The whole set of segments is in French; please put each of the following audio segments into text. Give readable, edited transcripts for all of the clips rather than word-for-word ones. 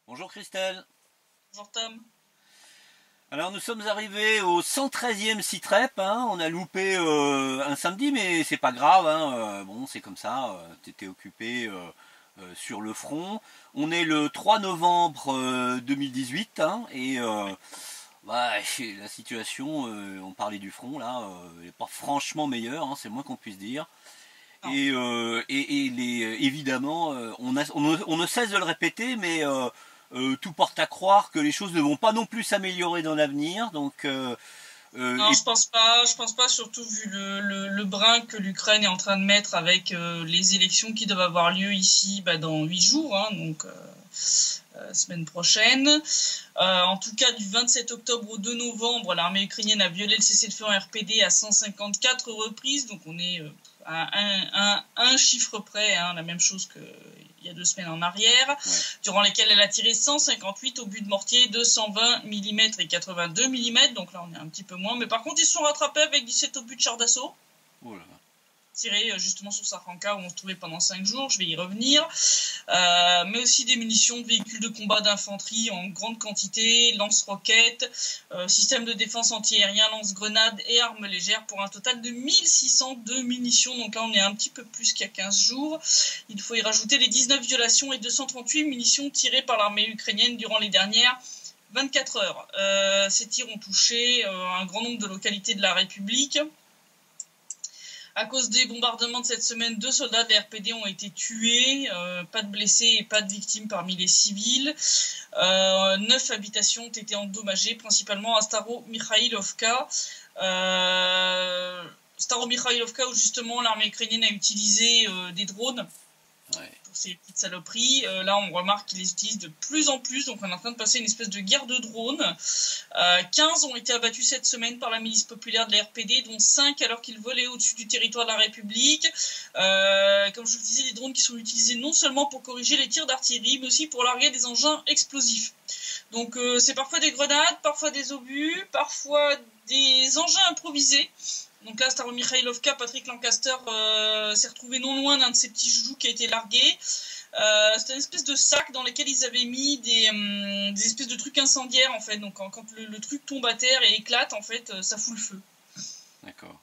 Bonjour Christelle. Bonjour Tom. Alors nous sommes arrivés au 113e Citrep, hein. On a loupé un samedi mais c'est pas grave, hein. Bon c'est comme ça, t'étais occupé sur le front. On est le 3 novembre 2018 hein, et bah, la situation, on parlait du front là, n'est pas franchement meilleure, hein, c'est le moins qu'on puisse dire. Évidemment, on ne cesse de le répéter, mais tout porte à croire que les choses ne vont pas non plus s'améliorer dans l'avenir. Donc, Non, je pense pas, surtout vu le brin que l'Ukraine est en train de mettre avec les élections qui doivent avoir lieu ici dans 8 jours, hein, donc semaine prochaine. En tout cas, du 27 octobre au 2 novembre, l'armée ukrainienne a violé le cessez-le-feu en RPD à 154 reprises, donc on est à un chiffre près, hein, la même chose qu'il y a 2 semaines en arrière, ouais. Durant lesquelles elle a tiré 158 obus de mortier de 120 mm et 82 mm, donc là on est un petit peu moins, mais par contre ils se sont rattrapés avec 17 obus de char d'assaut. Oh là là. Tirés justement sur Sarhanka où on se trouvait pendant 5 jours, je vais y revenir, mais aussi des munitions de véhicules de combat d'infanterie en grande quantité, lance-roquettes, système de défense antiaérien, lance-grenades et armes légères pour un total de 1602 munitions, donc là on est un petit peu plus qu'il y a 15 jours. Il faut y rajouter les 19 violations et 238 munitions tirées par l'armée ukrainienne durant les dernières 24 heures. Ces tirs ont touché un grand nombre de localités de la République. À cause des bombardements de cette semaine, 2 soldats de la RPD ont été tués, pas de blessés et pas de victimes parmi les civils. 9 habitations ont été endommagées, principalement à Staro-Mikhaïlovka. Staro-Mikhaïlovka où justement l'armée ukrainienne a utilisé des drones. Ouais. Pour ces petites saloperies. Là, on remarque qu'ils les utilisent de plus en plus, donc on est en train de passer une espèce de guerre de drones. 15 ont été abattus cette semaine par la milice populaire de la RPD, dont 5 alors qu'ils volaient au-dessus du territoire de la République. Comme je vous le disais, des drones qui sont utilisés non seulement pour corriger les tirs d'artillerie, mais aussi pour larguer des engins explosifs. Donc c'est parfois des grenades, parfois des obus, parfois des engins improvisés. Donc là, Staro-Mikhaïlovka, Patrick Lancaster s'est retrouvé non loin d'un de ces petits joujoux qui a été largué. C'était une espèce de sac dans lequel ils avaient mis des espèces de trucs incendiaires, en fait. Donc quand le truc tombe à terre et éclate, en fait, ça fout le feu. D'accord.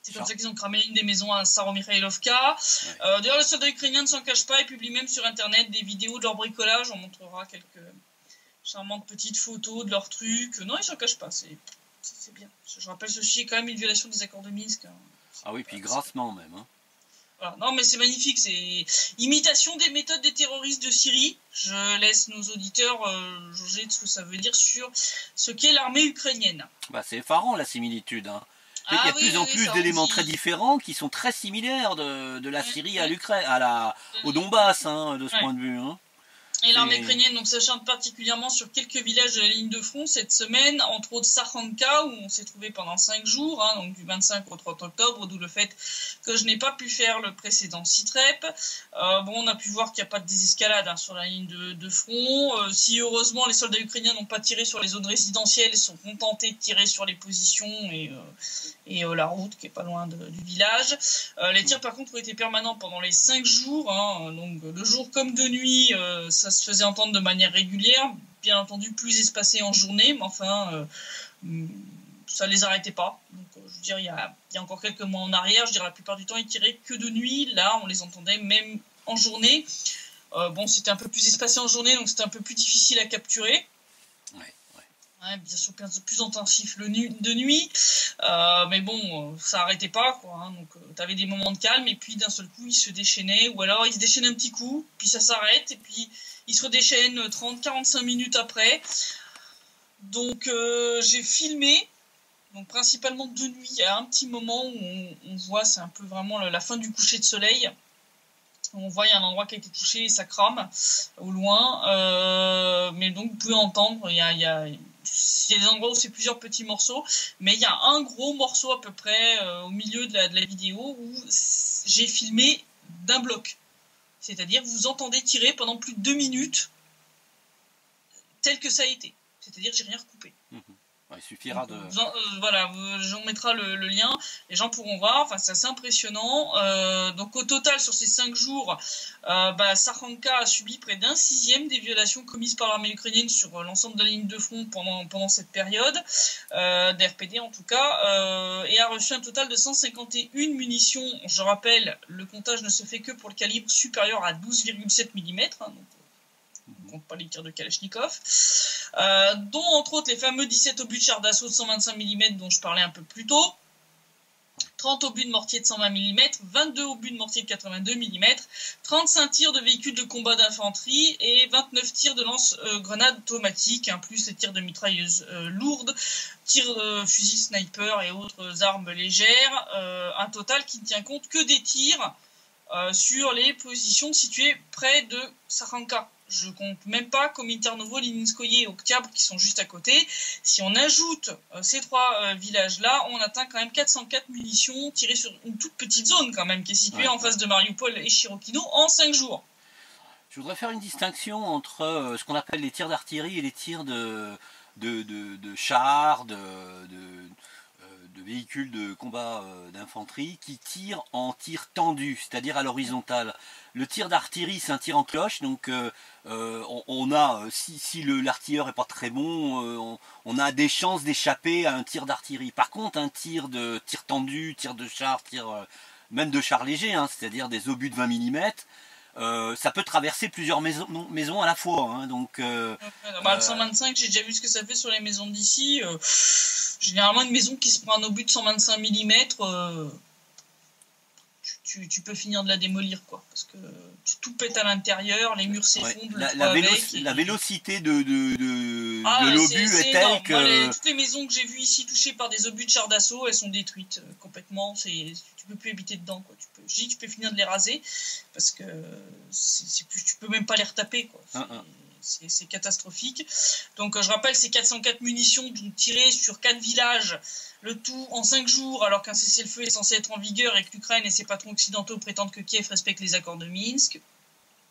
C'est comme ça qu'ils ont cramé une des maisons à Staro-Mikhaïlovka. Ouais. D'ailleurs, les soldats ukrainiens ne s'en cachent pas et publient même sur Internet des vidéos de leur bricolage. On montrera quelques charmantes petites photos de leurs trucs. Non, ils s'en cachent pas, c'est bien. Je rappelle, ceci est quand même une violation des accords de Minsk. Hein. Ah oui, puis grassement même. Hein. Voilà. Non, mais c'est magnifique. C'est imitation des méthodes des terroristes de Syrie. Je laisse nos auditeurs juger de ce que ça veut dire sur ce qu'est l'armée ukrainienne. Bah, c'est effarant la similitude. Hein. Il y a de plus en plus d'éléments très différents qui sont très similaires de la Syrie à l'Ukraine, au Donbass, hein, de ce point de vue. Hein. Et l'armée ukrainienne donc s'acharne particulièrement sur quelques villages de la ligne de front cette semaine, entre autres Sarhanka où on s'est trouvé pendant 5 jours, hein, donc du 25 au 30 octobre, d'où le fait que je n'ai pas pu faire le précédent Citrep. On a pu voir qu'il n'y a pas de désescalade hein, sur la ligne de front. Si heureusement les soldats ukrainiens n'ont pas tiré sur les zones résidentielles, ils sont contentés de tirer sur les positions et la route qui est pas loin du village. Les tirs par contre ont été permanents pendant les 5 jours, hein, donc de jour comme de nuit, ça se faisait entendre de manière régulière, bien entendu plus espacé en journée, mais enfin ça les arrêtait pas. Donc je veux dire, il y a encore quelques mois en arrière, je dirais la plupart du temps ils tiraient que de nuit, là on les entendait même en journée. C'était un peu plus espacé en journée, donc c'était un peu plus difficile à capturer. Ouais, bien sûr, plus intensif de nuit, mais bon, ça arrêtait pas, quoi. Hein, donc, t'avais des moments de calme, et puis d'un seul coup, ils se déchaînaient, ou alors ils se déchaînaient un petit coup, puis ça s'arrête, et puis ils se redéchaînent 30-45 minutes après. Donc, j'ai filmé, donc principalement de nuit. Il y a un petit moment où on voit, c'est un peu vraiment la fin du coucher de soleil. On voit il y a un endroit qui a été touché et ça crame au loin, mais donc vous pouvez entendre, il y a des endroits où c'est plusieurs petits morceaux, mais il y a un gros morceau à peu près au milieu de la vidéo où j'ai filmé d'un bloc. C'est-à-dire vous entendez tirer pendant plus de 2 minutes tel que ça a été. C'est-à-dire que j'ai rien recoupé. Il suffira de... Voilà, j'en mettrai le lien, les gens pourront voir, enfin c'est assez impressionnant. Donc au total sur ces 5 jours, Sakhanka a subi près d'un 6e des violations commises par l'armée ukrainienne sur l'ensemble de la ligne de front pendant cette période, d'RPD en tout cas, et a reçu un total de 151 munitions. Je rappelle, le comptage ne se fait que pour le calibre supérieur à 12,7 mm, donc on ne compte pas les tirs de Kalachnikov, dont entre autres les fameux 17 obus de chars d'assaut de 125 mm dont je parlais un peu plus tôt, 30 obus de mortier de 120 mm, 22 obus de mortier de 82 mm, 35 tirs de véhicules de combat d'infanterie et 29 tirs de lance-grenades automatiques, plus les tirs de mitrailleuses lourdes, tirs de fusils sniper et autres armes légères, un total qui ne tient compte que des tirs sur les positions situées près de Sakhanka. Je compte même pas Komitarnovo, Lininskoye et Oktyabr qui sont juste à côté. Si on ajoute ces 3 villages-là, on atteint quand même 404 munitions tirées sur une toute petite zone quand même qui est située en face de Mariupol et Chirokino en 5 jours. Je voudrais faire une distinction entre ce qu'on appelle les tirs d'artillerie et les tirs de chars, de véhicules de combat d'infanterie qui tirent en tir tendu, c'est-à-dire à l'horizontale. Le tir d'artillerie, c'est un tir en cloche, donc on a, si l'artilleur n'est pas très bon, on a des chances d'échapper à un tir d'artillerie. Par contre, un tir tendu, tir de char, même de char léger, c'est-à-dire des obus de 20 mm, ça peut traverser plusieurs maisons à la fois. Donc, le 125, j'ai déjà vu ce que ça fait sur les maisons d'ici. Généralement, une maison qui se prend un obus de 125 mm, tu peux finir de la démolir, quoi, parce que tout pète à l'intérieur, les murs s'effondrent. La vélocité de l'obus est telle que... Toutes les maisons que j'ai vues ici touchées par des obus de chars d'assaut, elles sont détruites complètement. Tu peux plus habiter dedans, quoi. Tu peux finir de les raser parce que tu peux même pas les retaper, quoi. C'est catastrophique. Donc je rappelle, c'est 404 munitions tirées sur 4 villages, le tout en 5 jours, alors qu'un cessez-le-feu est censé être en vigueur et que l'Ukraine et ses patrons occidentaux prétendent que Kiev respecte les accords de Minsk.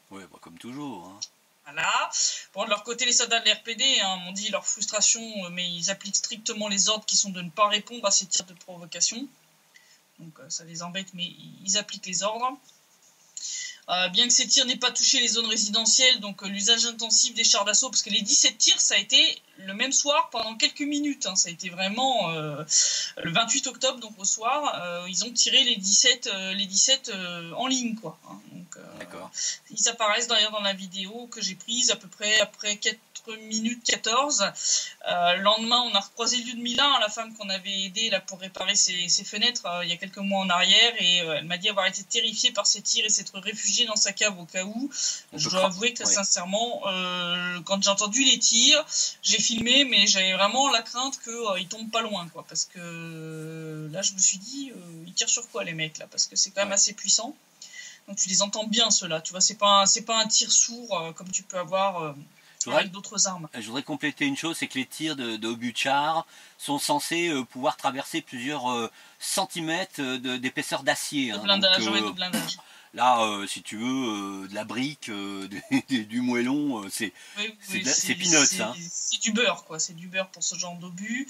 Oui, comme toujours. Voilà. Bon, de leur côté, les soldats de l'RPD m'ont dit leur frustration, mais ils appliquent strictement les ordres qui sont de ne pas répondre à ces tirs de provocation. Donc ça les embête, mais ils appliquent les ordres. Bien que ces tirs n'aient pas touché les zones résidentielles, donc l'usage intensif des chars d'assaut, parce que les 17 tirs, ça a été le même soir pendant quelques minutes. Ça a été vraiment le 28 octobre, donc au soir, ils ont tiré les 17 en ligne, quoi. Donc, d'accord. Ils apparaissent d'ailleurs dans la vidéo que j'ai prise à peu près après 4 minutes 14. Le lendemain, on a recroisé Lyudmila, la femme qu'on avait aidée là, pour réparer ses fenêtres il y a quelques mois en arrière, et elle m'a dit avoir été terrifiée par ces tirs et s'être réfugiée dans sa cave au cas où. Je dois avouer que très sincèrement, quand j'ai entendu les tirs, j'ai filmé, mais j'avais vraiment la crainte qu'ils tombent pas loin, quoi, parce que là je me suis dit, ils tirent sur quoi les mecs là, parce que c'est quand même assez puissant. Donc tu les entends bien ceux-là, tu vois, c'est pas un tir sourd comme tu peux avoir avec d'autres armes. Je voudrais compléter une chose, c'est que les tirs d'obus de char sont censés pouvoir traverser plusieurs centimètres d'épaisseur d'acier. De blindage, de blindage. Là, si tu veux, de la brique, du moellon, c'est peanuts. C'est du beurre, quoi. C'est du beurre pour ce genre d'obus.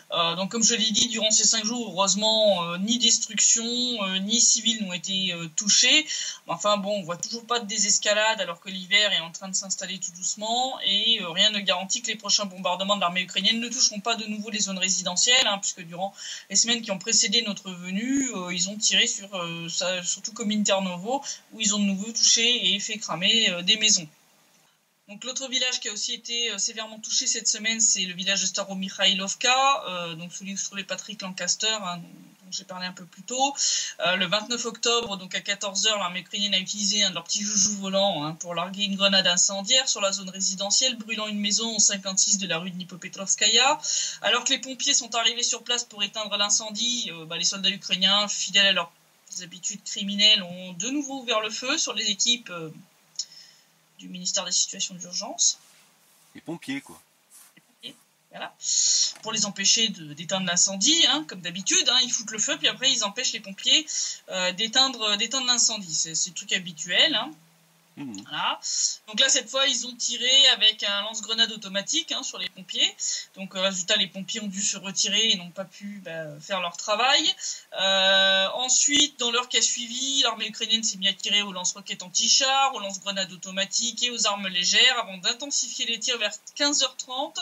Donc, comme je l'ai dit, durant ces 5 jours, heureusement, ni destruction, ni civils n'ont été touchés. Enfin bon, on voit toujours pas de désescalade alors que l'hiver est en train de s'installer tout doucement, et rien ne garantit que les prochains bombardements de l'armée ukrainienne ne toucheront pas de nouveau les zones résidentielles, puisque durant les semaines qui ont précédé notre venue, ils ont tiré sur surtout Komitarnovo, où ils ont de nouveau touché et fait cramer des maisons. Donc l'autre village qui a aussi été sévèrement touché cette semaine, c'est le village de Staromikhailovka, donc celui où se trouvait Patrick Lancaster, dont j'ai parlé un peu plus tôt. Le 29 octobre, donc à 14h, l'armée ukrainienne a utilisé un de leurs petits joujoux volants pour larguer une grenade incendiaire sur la zone résidentielle, brûlant une maison au 56 de la rue de Dnipropetrovskaya. Alors que les pompiers sont arrivés sur place pour éteindre l'incendie, les soldats ukrainiens, fidèles à leurs habitudes criminelles, ont de nouveau ouvert le feu sur les équipes du ministère des situations d'urgence. Les pompiers, quoi. Les pompiers, voilà. Pour les empêcher d'éteindre l'incendie, comme d'habitude, ils foutent le feu, puis après ils empêchent les pompiers d'éteindre l'incendie. C'est le truc habituel. Voilà. Donc là, cette fois, ils ont tiré avec un lance-grenade automatique sur les pompiers. Donc, résultat, les pompiers ont dû se retirer et n'ont pas pu faire leur travail. Ensuite, dans l'heure qui a suivi, l'armée ukrainienne s'est mise à tirer aux lance-roquettes anti-chars, aux lance-grenades automatiques et aux armes légères avant d'intensifier les tirs vers 15h30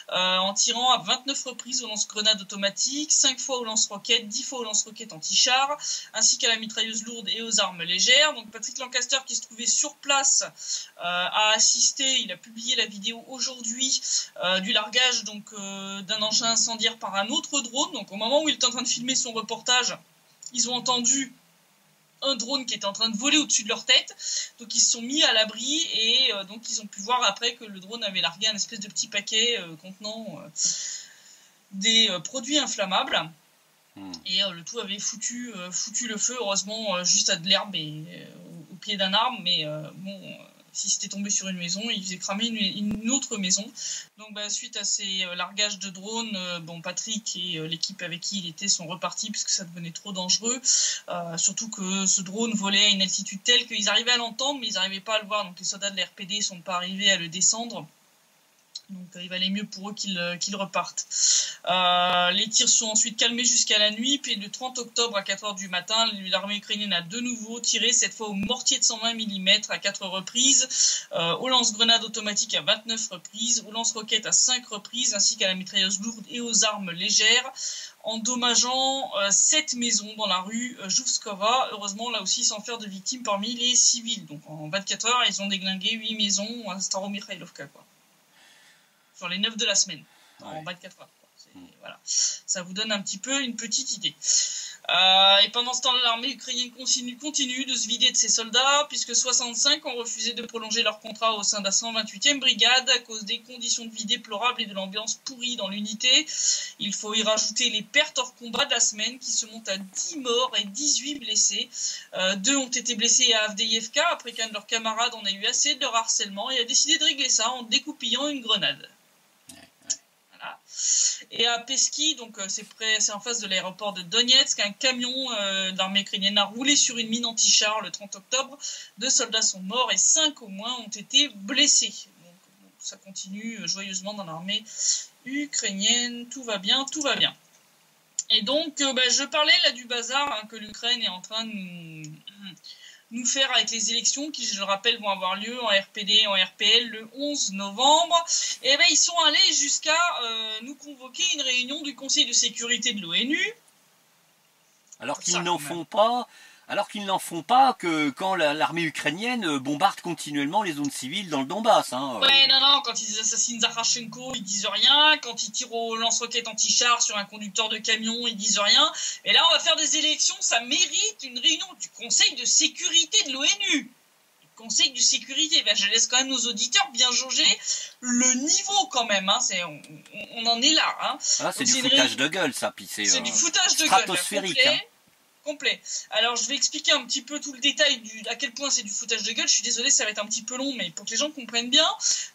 en tirant à 29 reprises aux lance-grenades automatiques, 5 fois aux lance-roquettes, 10 fois aux lance-roquettes anti-chars, ainsi qu'à la mitrailleuse lourde et aux armes légères. Donc, Patrick Lancaster, qui se trouvait sur place, a assisté, il a publié la vidéo aujourd'hui du largage d'un engin incendiaire par un autre drone. Donc au moment où il est en train de filmer son reportage, ils ont entendu un drone qui était en train de voler au-dessus de leur tête, donc ils se sont mis à l'abri et donc ils ont pu voir après que le drone avait largué un espèce de petit paquet contenant des produits inflammables. Et le tout avait foutu le feu, heureusement, juste à de l'herbe et au pied d'un arbre, mais si c'était tombé sur une maison, il faisait cramer une autre maison. Donc suite à ces largages de drones, Patrick et l'équipe avec qui il était sont repartis puisque ça devenait trop dangereux, surtout que ce drone volait à une altitude telle qu'ils arrivaient à l'entendre, mais ils n'arrivaient pas à le voir, donc les soldats de la RPD ne sont pas arrivés à le descendre. Donc il valait mieux pour eux qu'ils repartent. Les tirs sont ensuite calmés jusqu'à la nuit, puis le 30 octobre à 4h du matin, l'armée ukrainienne a de nouveau tiré, cette fois au mortier de 120 mm à 4 reprises, au lance-grenades automatique à 29 reprises, au lance-roquettes à 5 reprises, ainsi qu'à la mitrailleuse lourde et aux armes légères, endommageant 7 maisons dans la rue Jouvskova, heureusement là aussi sans faire de victimes parmi les civils. Donc en 24 heures, ils ont déglingué 8 maisons à Staromikhailovka, quoi. Sur les 9 de la semaine, en 24 heures. Voilà. Ça vous donne un petit peu une petite idée. Et pendant ce temps, l'armée ukrainienne continue de se vider de ses soldats, puisque 65 ont refusé de prolonger leur contrat au sein de la 128e brigade à cause des conditions de vie déplorables et de l'ambiance pourrie dans l'unité. Il faut y rajouter les pertes hors combat de la semaine qui se montent à 10 morts et 18 blessés. 2 ont été blessés à Avdiivka après qu'un de leurs camarades en ait eu assez de leur harcèlement et a décidé de régler ça en découpillant une grenade. Et à Pesky, donc c'est en face de l'aéroport de Donetsk, un camion d'armée ukrainienne a roulé sur une mine anti-char le 30 octobre. 2 soldats sont morts et 5 au moins ont été blessés. Donc ça continue joyeusement dans l'armée ukrainienne. Tout va bien, tout va bien. Et donc, je parlais là du bazar que l'Ukraine est en train de nous faire avec les élections qui, je le rappelle, vont avoir lieu en RPD et en RPL le 11 novembre. Et ils sont allés jusqu'à nous convoquer une réunion du Conseil de sécurité de l'ONU. Alors qu'ils n'en font pas que quand l'armée ukrainienne bombarde continuellement les zones civiles dans le Donbass. Ouais, non, quand ils assassinent Zakharchenko, ils disent rien. Quand ils tirent au lance-roquettes anti-char sur un conducteur de camion, ils disent rien. Et là, on va faire des élections, ça mérite une réunion du Conseil de sécurité de l'ONU. Conseil de sécurité, je laisse quand même nos auditeurs bien jauger le niveau quand même. On en est là. C'est du foutage de gueule, ça. Puis c'est du foutage de stratosphérique. Gueule. Complet. Alors, je vais expliquer un petit peu tout le détail à quel point c'est du foutage de gueule. Je suis désolé, ça va être un petit peu long, mais pour que les gens comprennent bien.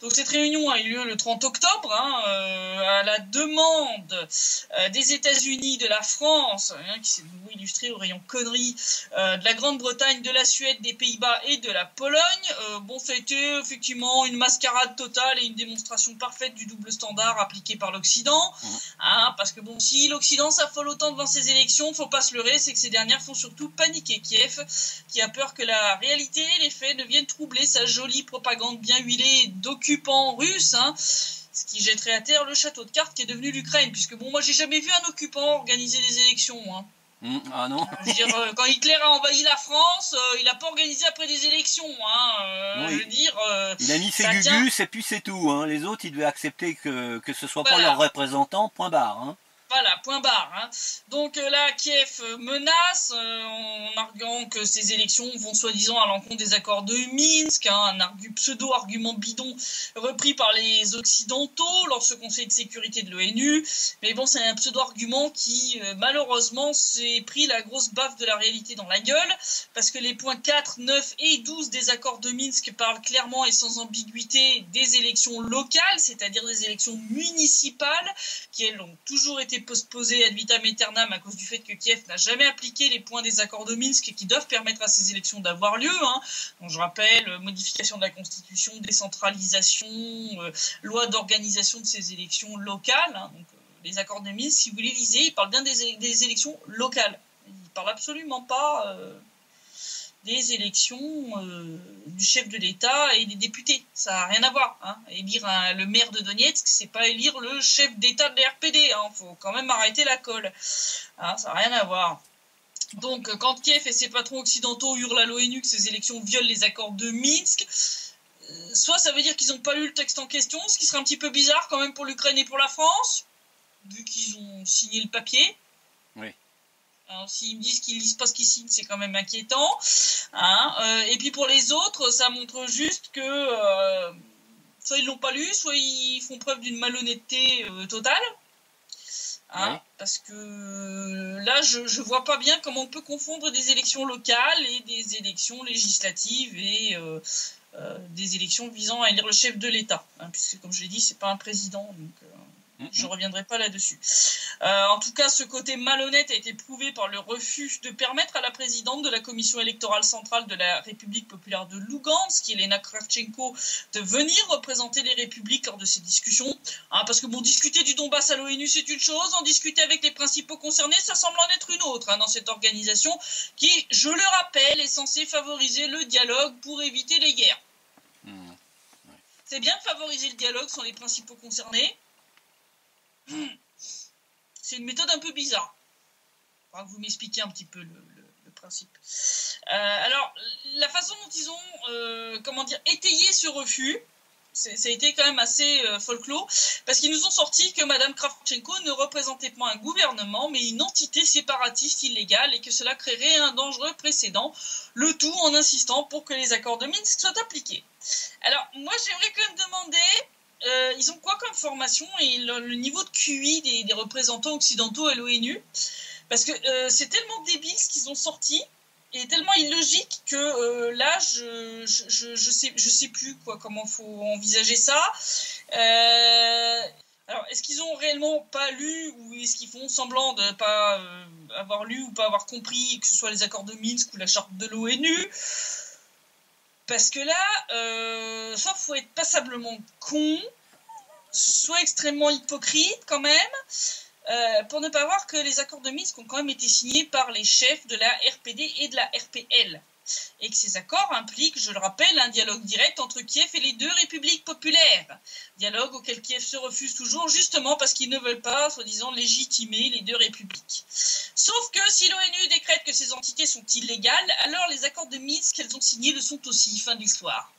Donc, cette réunion a eu lieu le 30 octobre, à la demande des États-Unis, de la France, qui s'est de nouveau illustré au rayon conneries, de la Grande-Bretagne, de la Suède, des Pays-Bas et de la Pologne. Ça a été effectivement une mascarade totale et une démonstration parfaite du double standard appliqué par l'Occident. Parce que si l'Occident s'affole autant devant ces élections, faut pas se leurrer, c'est que ces dernières font surtout paniquer Kiev, qui a peur que la réalité et les faits ne viennent troubler sa jolie propagande bien huilée d'occupants russes, ce qui jetterait à terre le château de cartes qui est devenu l'Ukraine, puisque moi j'ai jamais vu un occupant organiser des élections. Ah non. Je veux dire, quand Hitler a envahi la France, il n'a pas organisé après des élections. Oui. Je veux dire, il a mis ses gugus et puis c'est tout. Les autres, ils devaient accepter que ce soit pas leurs représentants, point barre. Voilà, point barre. Donc là, Kiev menace en arguant que ces élections vont soi-disant à l'encontre des accords de Minsk, un pseudo-argument bidon repris par les Occidentaux lors de ce Conseil de sécurité de l'ONU. Mais c'est un pseudo-argument qui, malheureusement, s'est pris la grosse baffe de la réalité dans la gueule, parce que les points 4, 9 et 12 des accords de Minsk parlent clairement et sans ambiguïté des élections locales, c'est-à-dire des élections municipales, qui elles ont toujours été peut se poser ad vitam aeternam à cause du fait que Kiev n'a jamais appliqué les points des accords de Minsk qui doivent permettre à ces élections d'avoir lieu. Hein. Donc, je rappelle, modification de la Constitution, décentralisation, loi d'organisation de ces élections locales. Hein. Donc, les accords de Minsk, si vous les lisez, ils parlent bien des élections locales. Ils ne parlent absolument pas des élections du chef de l'État et des députés. Ça n'a rien à voir. Hein. Élire le maire de Donetsk, c'est pas élire le chef d'État de la RPD. Hein. Faut quand même arrêter la colle. Hein, ça n'a rien à voir. Donc, quand Kiev et ses patrons occidentaux hurlent à l'ONU que ces élections violent les accords de Minsk, soit ça veut dire qu'ils n'ont pas lu le texte en question, ce qui serait un petit peu bizarre quand même pour l'Ukraine et pour la France, vu qu'ils ont signé le papier. Oui. Alors, s'ils me disent qu'ils lisent pas ce qu'ils signent, c'est quand même inquiétant. Hein. Et puis pour les autres, ça montre juste que soit ils l'ont pas lu, soit ils font preuve d'une malhonnêteté totale. Hein, oui. Parce que là, je vois pas bien comment on peut confondre des élections locales et des élections législatives et des élections visant à élire le chef de l'État. Hein, puisque comme je l'ai dit, c'est pas un président, donc je ne reviendrai pas là-dessus. En tout cas, ce côté malhonnête a été prouvé par le refus de permettre à la présidente de la commission électorale centrale de la République populaire de Lugansk, Elena Kravchenko, de venir représenter les républiques lors de ces discussions. Hein, parce que bon, discuter du Donbass à l'ONU, c'est une chose, en discuter avec les principaux concernés, ça semble en être une autre, hein, dans cette organisation qui, je le rappelle, est censée favoriser le dialogue pour éviter les guerres. C'est bien de favoriser le dialogue sans les principaux concernés. C'est une méthode un peu bizarre. Faudra que vous m'expliquiez un petit peu le principe. Alors, la façon dont ils ont, étayé ce refus, ça a été quand même assez folklore, parce qu'ils nous ont sorti que Madame Kravchenko ne représentait pas un gouvernement, mais une entité séparatiste illégale, et que cela créerait un dangereux précédent, le tout en insistant pour que les accords de Minsk soient appliqués. Alors, moi, j'aimerais quand même demander... ils ont quoi comme formation et le niveau de QI des représentants occidentaux à l'ONU? Parce que c'est tellement débile ce qu'ils ont sorti et tellement illogique que là je sais plus comment faut envisager ça. Alors est-ce qu'ils ont réellement pas lu ou est-ce qu'ils font semblant de pas avoir lu ou pas avoir compris que ce soit les accords de Minsk ou la charte de l'ONU? Parce que là, soit faut être passablement con, soit extrêmement hypocrite quand même, pour ne pas voir que les accords de Minsk ont quand même été signés par les chefs de la RPD et de la RPL. Et que ces accords impliquent, je le rappelle, un dialogue direct entre Kiev et les deux républiques populaires. Dialogue auquel Kiev se refuse toujours, justement parce qu'ils ne veulent pas, soi-disant, légitimer les deux républiques. Sauf que si l'ONU décrète que ces entités sont illégales, alors les accords de Minsk qu'elles ont signés le sont aussi. Fin de l'histoire.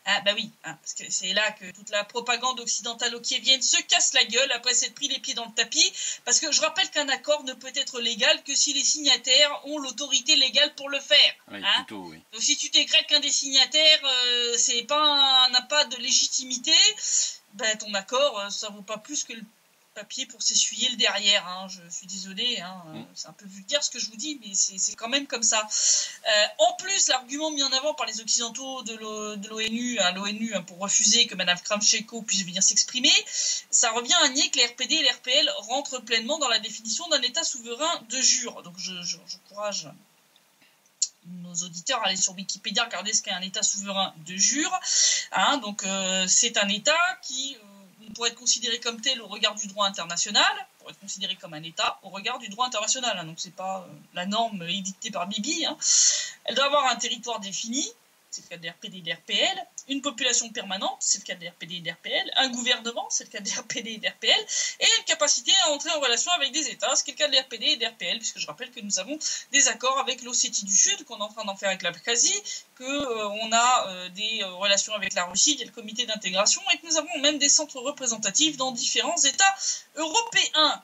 Ah bah oui, hein, parce que c'est là que toute la propagande occidentalo-kievienne se casse la gueule après s'être pris les pieds dans le tapis, parce que je rappelle qu'un accord ne peut être légal que si les signataires ont l'autorité légale pour le faire. Oui, hein. plutôt, oui. Donc si tu décrètes qu'un des signataires n'a pas de légitimité, ben ton accord ça vaut pas plus que le papier pour s'essuyer le derrière. Hein. Je suis désolée, hein. C'est un peu vulgaire ce que je vous dis, mais c'est quand même comme ça. En plus, l'argument mis en avant par les occidentaux de l'ONU à l'ONU pour refuser que Mme Kravchenko puisse venir s'exprimer, ça revient à nier que les RPD et les RPL rentrent pleinement dans la définition d'un État souverain de jure. Donc j'encourage nos auditeurs à aller sur Wikipédia regarder ce qu'est un État souverain de jure. Hein, donc c'est un État qui... pourrait être considéré comme tel au regard du droit international, pour être considéré comme un État au regard du droit international. Hein. Donc c'est pas la norme édictée par Bibi. Hein. Elle doit avoir un territoire défini, c'est le cas des RPD et des RPL, une population permanente, c'est le cas des RPD et des RPL, un gouvernement, c'est le cas des RPD et des RPL, et une capacité à entrer en relation avec des États, ce qui est le cas des RPD et des RPL, puisque je rappelle que nous avons des accords avec l'Ossétie du Sud, qu'on est en train d'en faire avec l'Abkhazie, qu'on a des relations avec la Russie, il y a le comité d'intégration, et que nous avons même des centres représentatifs dans différents États européens.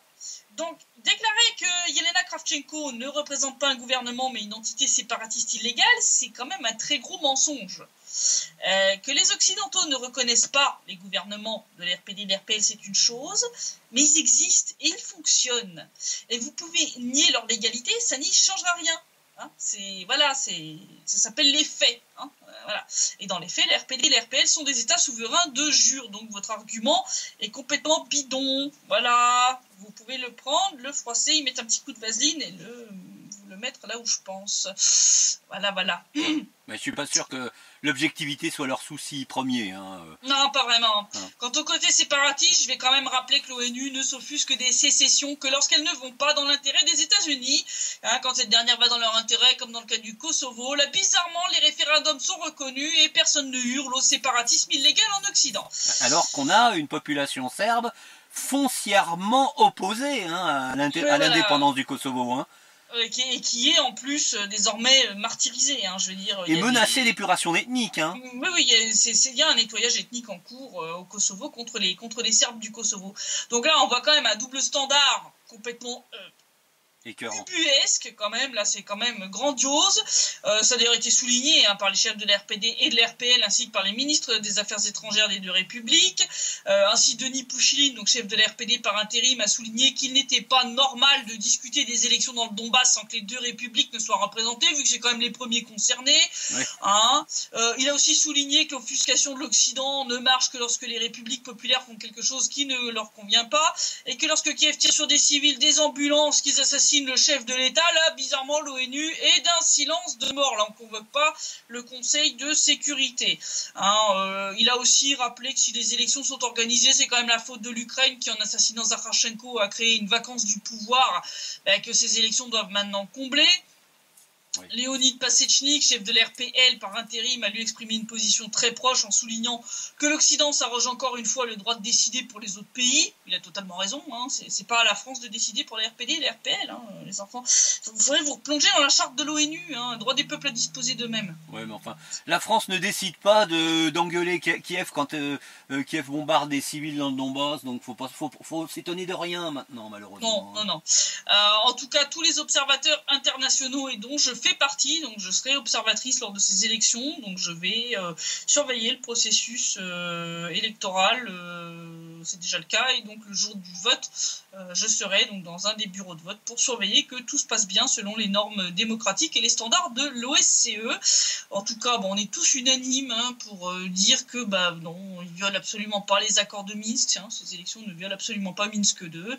Donc, déclarer que Yelena Kravchenko ne représente pas un gouvernement mais une entité séparatiste illégale, c'est quand même un très gros mensonge. Que les Occidentaux ne reconnaissent pas les gouvernements de l'RPD et de l'RPL, c'est une chose, mais ils existent et ils fonctionnent. Et vous pouvez nier leur légalité, ça n'y changera rien. Hein, voilà, ça s'appelle les faits. Hein, voilà. Et dans les faits, les RPD et les RPL sont des États souverains de jure. Donc votre argument est complètement bidon. Voilà, vous pouvez le prendre, le froisser, y mettre un petit coup de vaseline et le mettre là où je pense. Voilà, voilà. Mais je suis pas sûr que l'objectivité soit leur souci premier. Hein. Non, pas vraiment. Quant au côté séparatiste, je vais quand même rappeler que l'ONU ne s'offusque des sécessions que lorsqu'elles ne vont pas dans l'intérêt des États-Unis. Hein, quand cette dernière va dans leur intérêt, comme dans le cas du Kosovo, là, bizarrement, les référendums sont reconnus et personne ne hurle au séparatisme illégal en Occident. Alors qu'on a une population serbe foncièrement opposée hein, à l'indépendance du Kosovo. Hein. Qui est en plus désormais martyrisé, hein, je veux dire. Et menacé d'épuration ethnique. Hein. Oui, il y a un nettoyage ethnique en cours au Kosovo contre les Serbes du Kosovo. Donc là, on voit quand même un double standard complètement ubuesque quand même, là c'est quand même grandiose. Ça a d'ailleurs été souligné hein, par les chefs de l'RPD et de l'RPL ainsi que par les ministres des Affaires étrangères des deux républiques. Ainsi Denis Pouchiline, donc chef de l'RPD par intérim, a souligné qu'il n'était pas normal de discuter des élections dans le Donbass sans que les deux républiques ne soient représentées, vu que c'est quand même les premiers concernés. Ouais. Hein. Il a aussi souligné que l'offuscation de l'Occident ne marche que lorsque les républiques populaires font quelque chose qui ne leur convient pas, et que lorsque Kiev tire sur des civils, des ambulances, qu'ils assassinent le chef de l'État, là, bizarrement, l'ONU est d'un silence de mort. Là, on ne convoque pas le Conseil de sécurité. Hein, il a aussi rappelé que si les élections sont organisées, c'est quand même la faute de l'Ukraine qui, en assassinant Zakharchenko, a créé une vacance du pouvoir que ces élections doivent maintenant combler. Oui. Léonid Pasechnik, chef de l'RPL par intérim, a lui exprimé une position très proche en soulignant que l'Occident s'arroge encore une fois le droit de décider pour les autres pays. Il a totalement raison, hein. C'est pas à la France de décider pour les RPD et les RPL, hein, les enfants. Vous faudrait vous replonger dans la charte de l'ONU, hein, droit des peuples à disposer d'eux-mêmes. Oui, mais enfin, la France ne décide pas d'engueuler Kiev quand Kiev bombarde des civils dans le Donbass, donc faut s'étonner de rien maintenant, malheureusement. Non. En tout cas, tous les observateurs internationaux et dont je fais partie, donc je serai observatrice lors de ces élections, donc je vais surveiller le processus électoral, c'est déjà le cas, et donc le jour du vote, je serai donc dans un des bureaux de vote pour surveiller que tout se passe bien selon les normes démocratiques et les standards de l'OSCE. En tout cas, on est tous unanimes hein, pour dire que non, ils violent absolument pas les accords de Minsk, hein, ces élections ne violent absolument pas Minsk 2.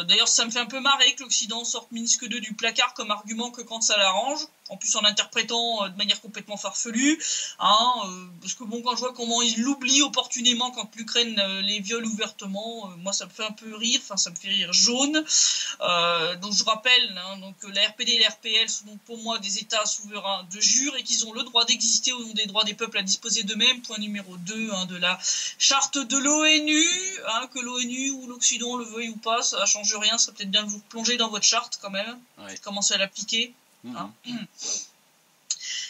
D'ailleurs, ça me fait un peu marrer que l'Occident sorte Minsk 2 du placard comme argument que quand ça l'arrange, en plus en l'interprétant de manière complètement farfelue, hein, parce que quand je vois comment ils l'oublient opportunément quand l'Ukraine les viole ouvertement, moi ça me fait un peu rire, ça me fait rire jaune. Donc je rappelle, hein, donc la RPD et la RPL sont donc pour moi des États souverains de jure et qu'ils ont le droit d'exister au nom des droits des peuples à disposer d'eux-mêmes, point numéro 2 hein, de la charte de l'ONU, hein, que l'ONU ou l'Occident le veuille ou pas, ça ne change rien, ça peut-être bien de vous replonger dans votre charte quand même, ouais. Commencer à l'appliquer. Hein.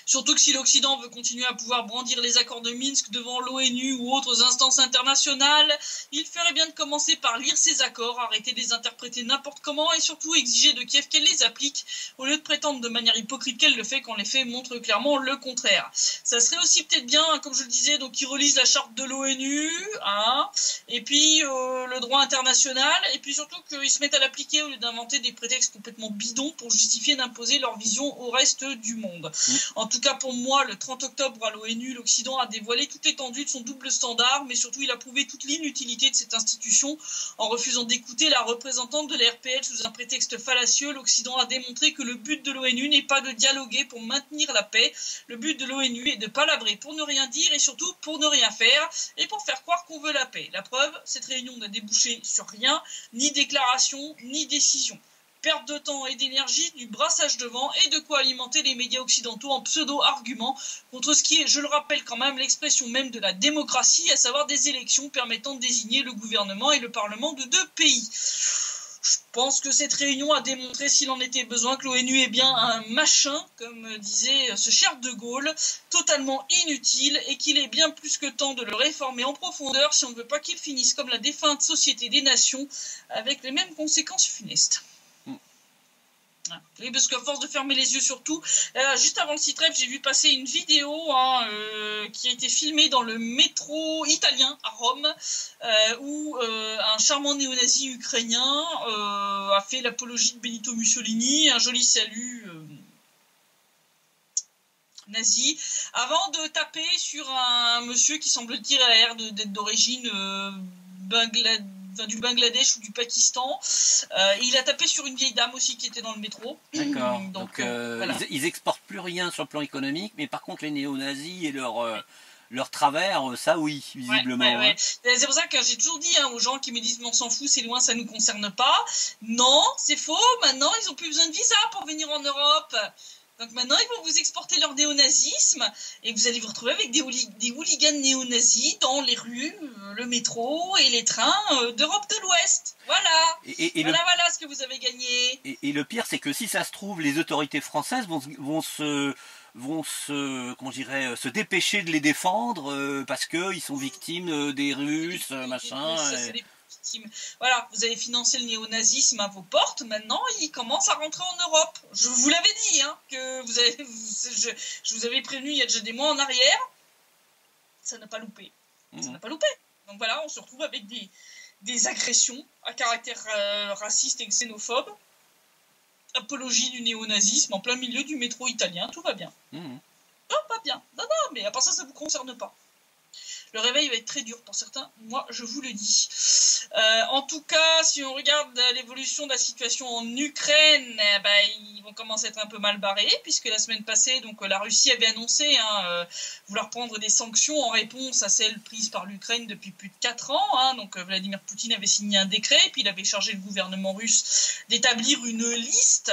Surtout que si l'Occident veut continuer à pouvoir brandir les accords de Minsk devant l'ONU ou autres instances internationales, il ferait bien de commencer par lire ces accords, arrêter de les interpréter n'importe comment et surtout exiger de Kiev qu'elle les applique au lieu de prétendre de manière hypocrite qu'elle le fait quand les faits montrent clairement le contraire. Ça serait aussi peut-être bien, comme je le disais, donc qu'ils relisent la charte de l'ONU, hein, et puis le droit international, et puis surtout qu'ils se mettent à l'appliquer au lieu d'inventer des prétextes complètement bidons pour justifier d'imposer leur vision au reste du monde. En tout cas, pour moi, le 30 octobre à l'ONU, l'Occident a dévoilé toute l'étendue de son double standard, mais surtout il a prouvé toute l'inutilité de cette institution en refusant d'écouter la représentante de la RPL sous un prétexte fallacieux. L'Occident a démontré que le but de l'ONU n'est pas de dialoguer pour maintenir la paix. Le but de l'ONU est de palabrer pour ne rien dire et surtout pour ne rien faire et pour faire croire qu'on veut la paix. La preuve, cette réunion n'a débouché sur rien, ni déclaration, ni décision. Perte de temps et d'énergie, du brassage de vent et de quoi alimenter les médias occidentaux en pseudo-arguments contre ce qui est, je le rappelle quand même, l'expression même de la démocratie, à savoir des élections permettant de désigner le gouvernement et le parlement de deux pays. Je pense que cette réunion a démontré, s'il en était besoin, que l'ONU est bien un machin, comme disait ce cher de Gaulle, totalement inutile, et qu'il est bien plus que temps de le réformer en profondeur si on ne veut pas qu'il finisse comme la défunte Société des Nations, avec les mêmes conséquences funestes. Oui, parce qu'à force de fermer les yeux sur tout, juste avant le site rêve, j'ai vu passer une vidéo qui a été filmée dans le métro italien à Rome, où un charmant néo-nazi ukrainien a fait l'apologie de Benito Mussolini, un joli salut nazi, avant de taper sur un monsieur qui semble-t-il a l'air d'être d'origine du Bangladesh ou du Pakistan. Il a tapé sur une vieille dame aussi qui était dans le métro. D'accord. Donc voilà. Ils exportent plus rien sur le plan économique, mais par contre les néo-nazis et leur travers, ça oui, visiblement. Ouais. C'est pour ça que j'ai toujours dit aux gens qui me disent mais on s'en fout, c'est loin, ça nous concerne pas. Non, c'est faux. Maintenant, ils ont plus besoin de visa pour venir en Europe. Donc maintenant, ils vont vous exporter leur néonazisme et vous allez vous retrouver avec des hooligans néo-nazis dans les rues, le métro et les trains d'Europe de l'Ouest. Voilà. Voilà ce que vous avez gagné. Et le pire, c'est que si ça se trouve, les autorités françaises vont se dépêcher de les défendre parce qu'ils sont victimes des Russes, machin. Voilà, vous avez financé le néonazisme à vos portes, maintenant il commence à rentrer en Europe. Je vous l'avais dit, que je vous avais prévenu il y a déjà des mois en arrière, ça n'a pas loupé. Ça n'a pas loupé. Donc voilà, on se retrouve avec des agressions à caractère raciste et xénophobe, apologie du néonazisme en plein milieu du métro italien, tout va bien. Non, pas bien. Non, mais à part ça, ça ne vous concerne pas. Le réveil va être très dur pour certains, moi je vous le dis. En tout cas, si on regarde l'évolution de la situation en Ukraine, ils vont commencer à être un peu mal barrés, puisque la semaine passée, donc, la Russie avait annoncé vouloir prendre des sanctions en réponse à celles prises par l'Ukraine depuis plus de 4 ans. Donc Vladimir Poutine avait signé un décret, puis il avait chargé le gouvernement russe d'établir une liste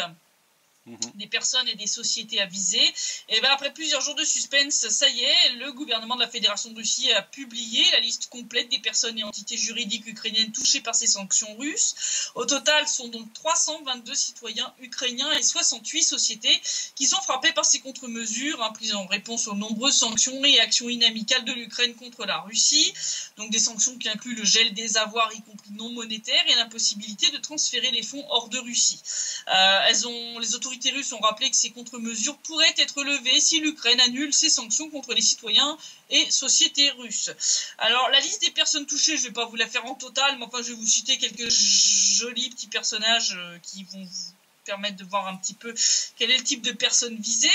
des personnes et des sociétés à viser. Et après plusieurs jours de suspense, ça y est, le gouvernement de la Fédération de Russie a publié la liste complète des personnes et entités juridiques ukrainiennes touchées par ces sanctions russes. Au total, ce sont donc 322 citoyens ukrainiens et 68 sociétés qui sont frappées par ces contre-mesures, prises en réponse aux nombreuses sanctions et actions inamicales de l'Ukraine contre la Russie. Donc des sanctions qui incluent le gel des avoirs, y compris non monétaires, et l'impossibilité de transférer les fonds hors de Russie. Les autorités russes ont rappelé que ces contre-mesures pourraient être levées si l'Ukraine annule ses sanctions contre les citoyens et sociétés russes. Alors, la liste des personnes touchées, je ne vais pas vous la faire en total, mais enfin, je vais vous citer quelques jolis petits personnages qui vont vous permettre de voir un petit peu quel est le type de personnes visées.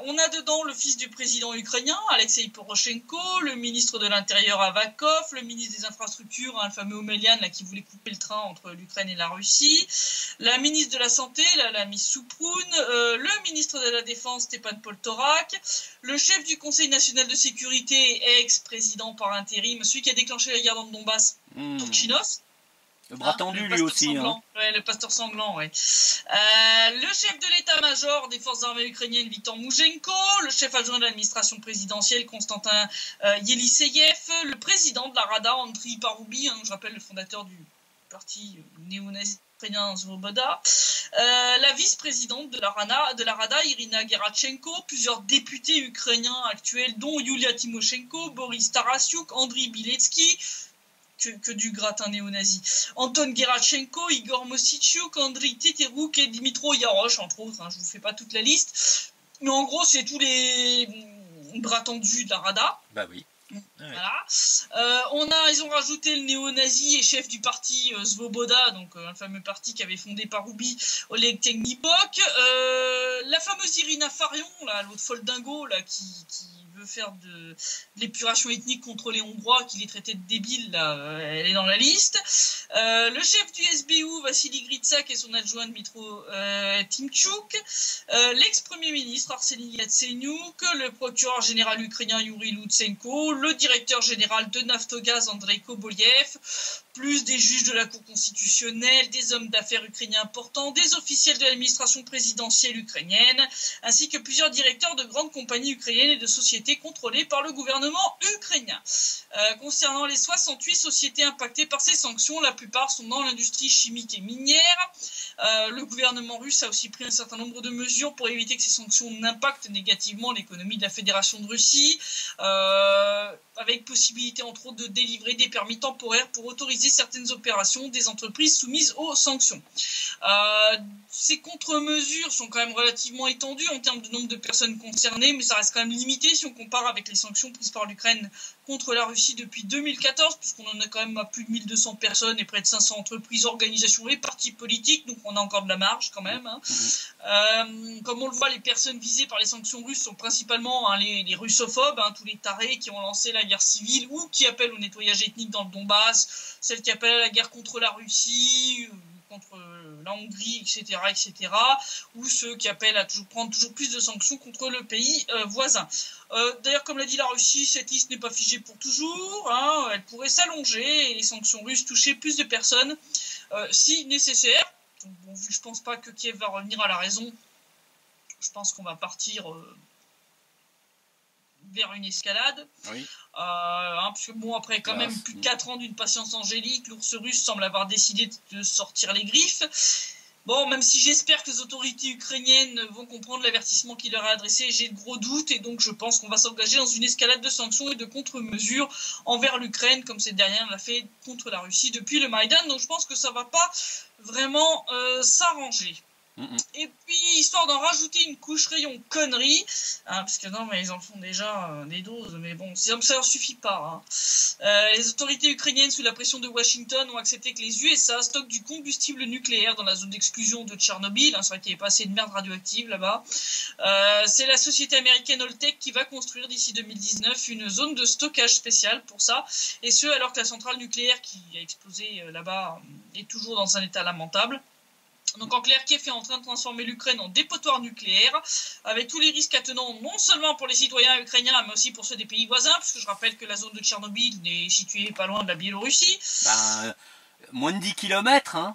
On a dedans le fils du président ukrainien, Alexei Poroshenko, le ministre de l'Intérieur, Avakov, le ministre des Infrastructures, le fameux Omelian, qui voulait couper le train entre l'Ukraine et la Russie, la ministre de la Santé, la Miss Souproun, le ministre de la Défense, Stepan Poltorak, le chef du Conseil national de sécurité, ex-président par intérim, celui qui a déclenché la guerre dans le Donbass, Turchinov. Le bras tendu, lui aussi. Ouais, le pasteur sanglant, ouais. Le chef de l'état-major des forces armées ukrainiennes, Viktor Moushenko, le chef adjoint de l'administration présidentielle, Konstantin Yeliseyev, le président de la Rada, Andriy Paroubi, je rappelle le fondateur du parti néo-nazi ukrainien Svoboda, la vice-présidente de la Rada, Irina Gerachenko, plusieurs députés ukrainiens actuels, dont Yulia Tymoshenko, Boris Tarasyuk, Andriy Biletsky, que du gratin néo-nazi. Anton Gerachenko, Igor Mositchuk, Andriy Teterouk et Dimitro Yarosh, entre autres. Je ne vous fais pas toute la liste. Mais en gros, c'est tous les bras tendus de la Rada. Bah oui. Voilà. Ils ont rajouté le néo-nazi et chef du parti Svoboda, donc un fameux parti qu'avait fondé Paroubi, Oleg Tenipok. La fameuse Irina Farion, l'autre folle dingo, qui veut faire de l'épuration ethnique contre les Hongrois, qui les traitait de débiles, elle est dans la liste. Le chef du SBU, Vassili Gritsak, et son adjoint Dmitro Timchuk. L'ex-premier ministre, Arseniy Yatsenyuk. Le procureur général ukrainien, Yuri Lutsenko. Le directeur général de Naftogaz, Andrei Koboliev. Plus des juges de la Cour constitutionnelle, des hommes d'affaires ukrainiens importants, des officiels de l'administration présidentielle ukrainienne, ainsi que plusieurs directeurs de grandes compagnies ukrainiennes et de sociétés contrôlées par le gouvernement ukrainien. Concernant les 68 sociétés impactées par ces sanctions, la plupart sont dans l'industrie chimique et minière. Le gouvernement russe a aussi pris un certain nombre de mesures pour éviter que ces sanctions n'impactent négativement l'économie de la Fédération de Russie, avec possibilité entre autres de délivrer des permis temporaires pour autoriser certaines opérations des entreprises soumises aux sanctions. Ces contre-mesures sont quand même relativement étendues en termes de nombre de personnes concernées, mais ça reste quand même limité si on compare avec les sanctions prises par l'Ukraine contre la Russie depuis 2014, puisqu'on en a quand même à plus de 1200 personnes et près de 500 entreprises, organisations et partis politiques, donc on a encore de la marge quand même. Comme on le voit, les personnes visées par les sanctions russes sont principalement les russophobes, tous les tarés qui ont lancé la guerre civile ou qui appellent au nettoyage ethnique dans le Donbass, celles qui appellent à la guerre contre la Russie, contre la Hongrie, etc., ou ceux qui appellent à prendre toujours plus de sanctions contre le pays voisin. D'ailleurs, comme l'a dit la Russie, cette liste n'est pas figée pour toujours, elle pourrait s'allonger et les sanctions russes toucher plus de personnes si nécessaire. Donc, bon, vu que je pense pas que Kiev va revenir à la raison, je pense qu'on va partir vers une escalade. Oui. Puisque bon, après quand même plus de 4 ans d'une patience angélique, l'ours russe semble avoir décidé de sortir les griffes. Bon, même si j'espère que les autorités ukrainiennes vont comprendre l'avertissement qui leur est adressé, j'ai de gros doutes et donc je pense qu'on va s'engager dans une escalade de sanctions et de contre-mesures envers l'Ukraine, comme cette dernière l'a fait contre la Russie depuis le Maïdan. Donc je pense que ça va pas vraiment s'arranger. Et puis, histoire d'en rajouter une couche rayon conneries, parce que non, mais ils en font déjà des doses, mais bon, ça leur suffit pas. Les autorités ukrainiennes, sous la pression de Washington, ont accepté que les USA stockent du combustible nucléaire dans la zone d'exclusion de Tchernobyl. C'est vrai qu'il n'y avait pas assez de merde radioactive là-bas. C'est la société américaine Holtec qui va construire d'ici 2019 une zone de stockage spéciale pour ça, et ce, alors que la centrale nucléaire qui a explosé là-bas est toujours dans un état lamentable. Donc en clair, Kiev est en train de transformer l'Ukraine en dépotoir nucléaire, avec tous les risques attenants non seulement pour les citoyens ukrainiens, mais aussi pour ceux des pays voisins, puisque je rappelle que la zone de Tchernobyl est située pas loin de la Biélorussie. Moins de 10 km,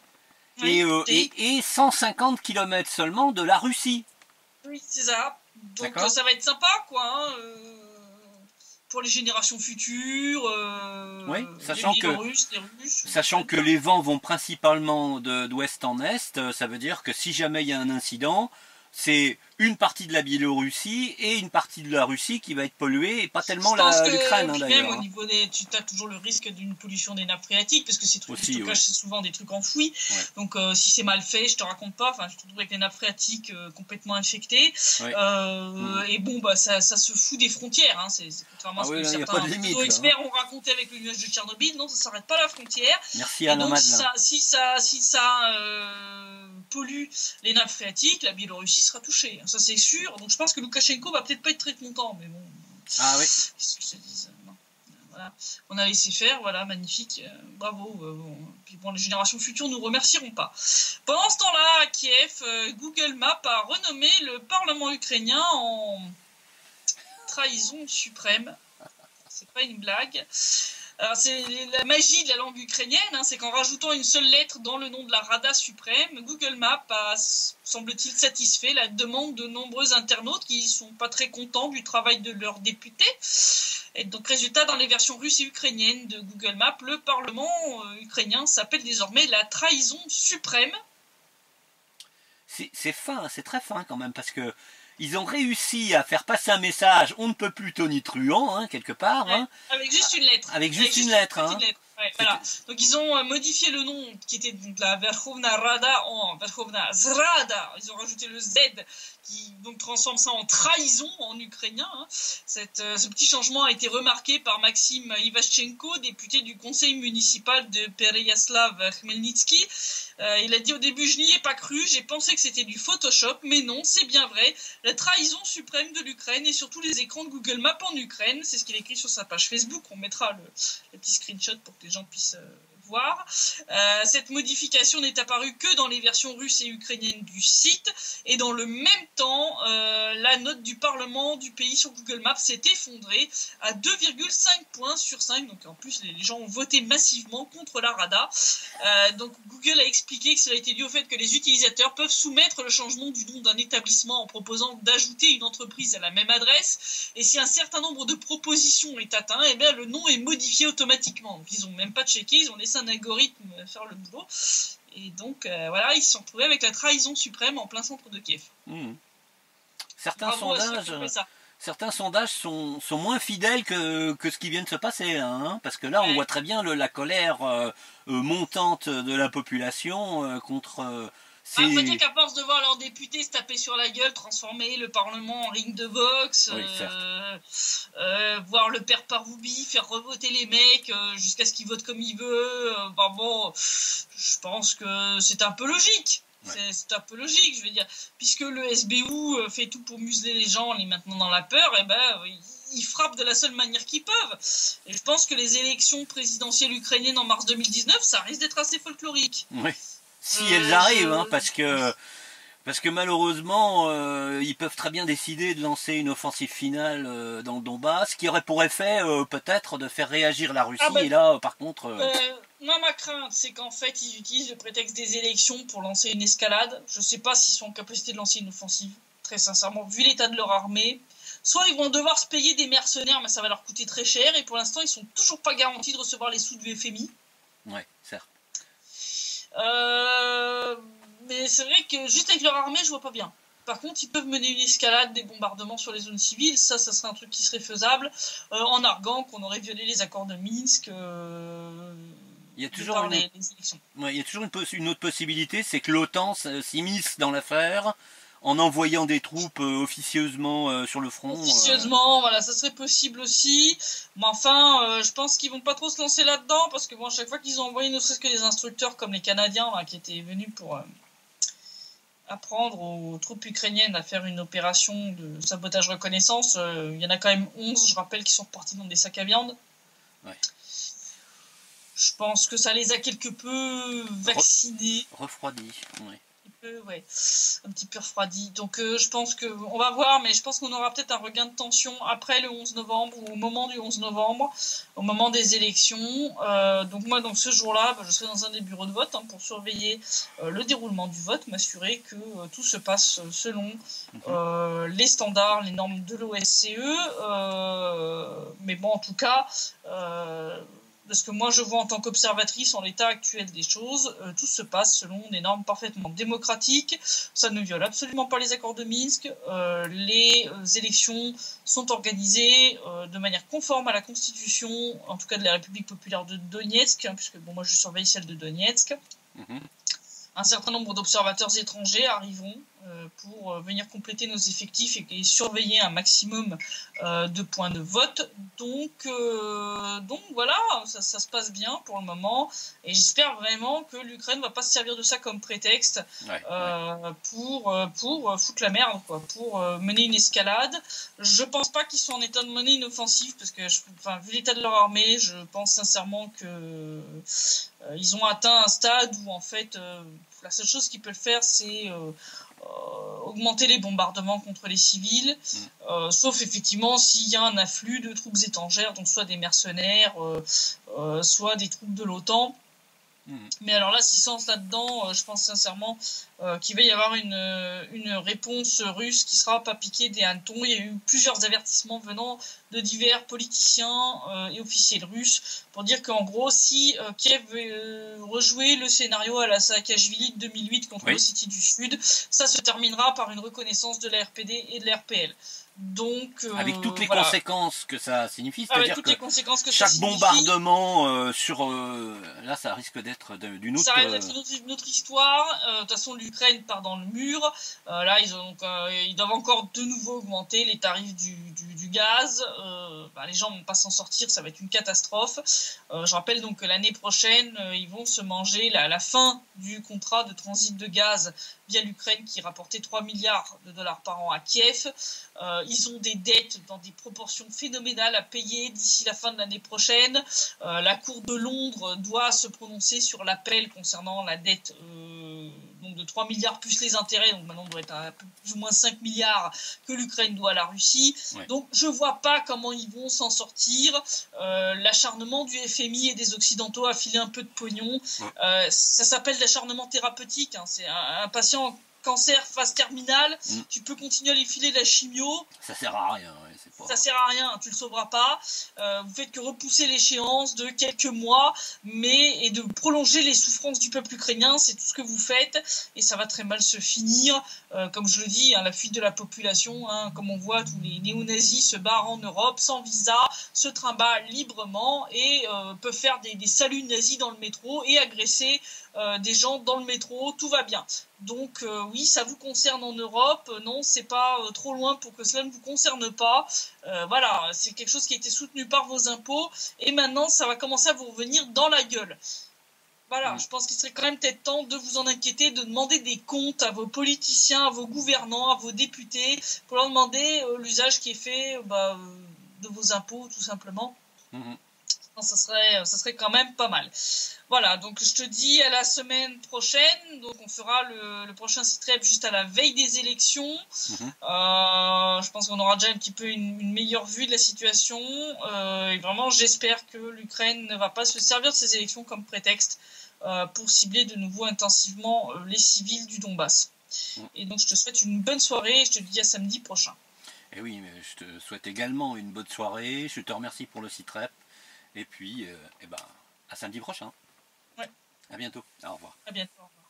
oui, et 150 km seulement de la Russie. Oui, c'est ça. Donc ça va être sympa, quoi. Pour les générations futures, oui, sachant que les vents vont principalement d'ouest en est, ça veut dire que si jamais il y a un incident, c'est une partie de la Biélorussie et une partie de la Russie qui va être polluée, et pas tellement l'Ukraine d'ailleurs. Même au niveau tu as toujours le risque d'une pollution des nappes phréatiques, parce que ces trucs de stockage, c'est souvent des trucs enfouis. Ouais. Donc si c'est mal fait, je te raconte pas, je te retrouve avec les nappes phréatiques complètement infectées. Et bon, ça se fout des frontières. C'est contrairement à ce que certains experts ont raconté avec le nuage de Tchernobyl. Non, ça s'arrête pas à la frontière. Merci à donc, si ça pollue les nappes phréatiques, la Biélorussie sera touchée. Ça c'est sûr. Donc je pense que Loukachenko va peut-être pas être très content, mais bon. Ah oui. Voilà. On a laissé faire, voilà, magnifique, bravo. Puis bon, les générations futures nous remercieront pas. Pendant ce temps-là, à Kiev, Google Maps a renommé le Parlement ukrainien en trahison suprême. C'est pas une blague. Alors c'est la magie de la langue ukrainienne, c'est qu'en rajoutant une seule lettre dans le nom de la Rada suprême, Google Maps a, semble-t-il, satisfait la demande de nombreux internautes qui sont pas très contents du travail de leurs députés. Et donc résultat, dans les versions russes et ukrainiennes de Google Maps, le Parlement ukrainien s'appelle désormais la trahison suprême. C'est fin, c'est très fin quand même, parce que ils ont réussi à faire passer un message, on ne peut plus tonitruant, quelque part. Ouais, avec juste une lettre. Avec juste une lettre. Ouais, voilà. Donc ils ont modifié le nom qui était donc la Verkhovna Rada en Verkhovna Zrada. Ils ont rajouté le Z qui donc transforme ça en trahison en ukrainien. Ce petit changement a été remarqué par Maxime Ivashchenko, député du conseil municipal de Pereyaslav Khmelnytsky. Il a dit au début, je n'y ai pas cru, j'ai pensé que c'était du Photoshop, mais non, c'est bien vrai. La trahison suprême de l'Ukraine et sur tous les écrans de Google Maps en Ukraine, c'est ce qu'il écrit sur sa page Facebook. On mettra le petit screenshot pour que les gens puissent voir. Cette modification n'est apparue que dans les versions russes et ukrainiennes du site, et dans le même temps, la note du Parlement du pays sur Google Maps s'est effondrée à 2,5 points sur 5. Donc en plus, les gens ont voté massivement contre la Rada. Donc Google a expliqué que cela a été dû au fait que les utilisateurs peuvent soumettre le changement du nom d'un établissement en proposant d'ajouter une entreprise à la même adresse, et si un certain nombre de propositions est atteint, eh bien le nom est modifié automatiquement. Donc ils n'ont même pas checké, ils ont laissé un algorithme faire le boulot, et donc voilà, ils se sont retrouvés avec la trahison suprême en plein centre de Kiev. Certains sondages sont moins fidèles que ce qui vient de se passer, parce que là on voit très bien la colère montante de la population contre Peut-être qu'à force de voir leurs députés se taper sur la gueule, transformer le Parlement en ring de boxe, voir le père Paroubi faire revoter les mecs jusqu'à ce qu'ils votent comme il veut, je pense que c'est un peu logique. C'est un peu logique, je veux dire. Puisque le SBU fait tout pour museler les gens, les maintenant dans la peur, ils frappent de la seule manière qu'ils peuvent. Et je pense que les élections présidentielles ukrainiennes en mars 2019, ça risque d'être assez folklorique. Oui. Si elles arrivent, parce que malheureusement, ils peuvent très bien décider de lancer une offensive finale dans le Donbass, qui aurait pour effet peut-être de faire réagir la Russie. Et là, par contre... Moi, ma crainte, c'est qu'en fait, ils utilisent le prétexte des élections pour lancer une escalade. Je ne sais pas s'ils sont en capacité de lancer une offensive, très sincèrement, vu l'état de leur armée. Soit ils vont devoir se payer des mercenaires, mais ça va leur coûter très cher, et pour l'instant, ils sont toujours pas garantis de recevoir les sous du FMI. Ouais, certes. Mais c'est vrai que juste avec leur armée, je vois pas bien. Par contre, ils peuvent mener une escalade, des bombardements sur les zones civiles. Ça serait un truc qui serait faisable, en arguant qu'on aurait violé les accords de Minsk. Il y a toujours, il y a toujours une autre possibilité, c'est que l'OTAN s'immisce dans l'affaire en envoyant des troupes officieusement sur le front. Officieusement, voilà, ça serait possible aussi. Mais enfin, je pense qu'ils vont pas trop se lancer là-dedans, parce que bon, à chaque fois qu'ils ont envoyé ne serait-ce que des instructeurs comme les Canadiens, là, qui étaient venus pour apprendre aux troupes ukrainiennes à faire une opération de sabotage reconnaissance, il y en a quand même 11, je rappelle, qui sont repartis dans des sacs à viande. Ouais. Je pense que ça les a quelque peu vaccinés. Refroidis, oui. Un petit peu refroidi. Donc je pense on va voir, mais je pense qu'on aura peut-être un regain de tension après le 11 novembre ou au moment du 11 novembre, au moment des élections. Donc moi, ce jour-là, je serai dans un des bureaux de vote pour surveiller le déroulement du vote, m'assurer que tout se passe selon les standards, les normes de l'OSCE. Mais bon, en tout cas... de ce que moi je vois en tant qu'observatrice en l'état actuel des choses, tout se passe selon des normes parfaitement démocratiques. Ça ne viole absolument pas les accords de Minsk. Les élections sont organisées de manière conforme à la constitution, en tout cas de la République populaire de Donetsk, puisque bon, moi je surveille celle de Donetsk. Un certain nombre d'observateurs étrangers arriveront pour venir compléter nos effectifs et surveiller un maximum de points de vote. Donc voilà, ça se passe bien pour le moment. Et j'espère vraiment que l'Ukraine ne va pas se servir de ça comme prétexte pour foutre la merde, quoi, pour mener une escalade. Je pense pas qu'ils soient en état de mener une offensive, parce que vu l'état de leur armée, je pense sincèrement que ils ont atteint un stade où en fait la seule chose qu'ils peuvent faire, c'est augmenter les bombardements contre les civils, sauf effectivement s'il y a un afflux de troupes étrangères, donc soit des mercenaires, soit des troupes de l'OTAN. Mais alors là, s'ils se lancent là-dedans, je pense sincèrement qu'il va y avoir une réponse russe qui sera pas piquée des hannetons. Il y a eu plusieurs avertissements venant de divers politiciens et officiels russes pour dire qu'en gros, si Kiev veut rejouer le scénario à la Saakashvili de 2008 contre l'Ossétie du Sud, ça se terminera par une reconnaissance de la RPD et de la RPL. Donc, avec toutes les conséquences que ça signifie, c'est-à-dire que chaque bombardement là, ça risque d'être d'une autre... Ça risque d'être une autre histoire. De toute façon, l'Ukraine part dans le mur. Là, ils doivent encore de nouveau augmenter les tarifs du gaz. Les gens vont pas s'en sortir, ça va être une catastrophe. Je rappelle donc que l'année prochaine, ils vont se manger la fin du contrat de transit de gaz via l'Ukraine qui rapportait 3 milliards de dollars par an à Kiev. Ils ont des dettes dans des proportions phénoménales à payer d'ici la fin de l'année prochaine. La Cour de Londres doit se prononcer sur l'appel concernant la dette donc de 3 milliards plus les intérêts. Donc maintenant, on doit être à plus ou moins 5 milliards que l'Ukraine doit à la Russie. Ouais. Donc je ne vois pas comment ils vont s'en sortir. L'acharnement du FMI et des Occidentaux à filer un peu de pognon. Ouais. Ça s'appelle l'acharnement thérapeutique. C'est un patient cancer phase terminale, tu peux continuer à lui filer de la chimio. Ça sert à rien. Ça sert à rien, tu le sauveras pas. Vous faites que repousser l'échéance de quelques mois, et de prolonger les souffrances du peuple ukrainien, c'est tout ce que vous faites, et ça va très mal se finir. Comme je le dis, la fuite de la population, comme on voit, tous les néo-nazis se barrent en Europe sans visa, se trimballent librement et peuvent faire des saluts nazis dans le métro et agresser des gens dans le métro, tout va bien. Donc oui, ça vous concerne en Europe, non, c'est pas trop loin pour que cela ne vous concerne pas. Voilà, c'est quelque chose qui a été soutenu par vos impôts et maintenant ça va commencer à vous revenir dans la gueule. Voilà, je pense qu'il serait quand même peut-être temps de vous en inquiéter, de demander des comptes à vos politiciens, à vos gouvernants, à vos députés, pour leur demander l'usage qui est fait de vos impôts, tout simplement. Ça serait quand même pas mal. Voilà, donc je te dis à la semaine prochaine. Donc on fera le prochain Citrep juste à la veille des élections. Je pense qu'on aura déjà un petit peu une meilleure vue de la situation. Et vraiment, j'espère que l'Ukraine ne va pas se servir de ces élections comme prétexte pour cibler de nouveau intensivement les civils du Donbass. Et donc je te souhaite une bonne soirée et je te dis à samedi prochain. Et oui, mais je te souhaite également une bonne soirée. Je te remercie pour le Citrep. Et puis, à samedi prochain. Ouais. À bientôt. Au revoir. À bientôt. Au revoir.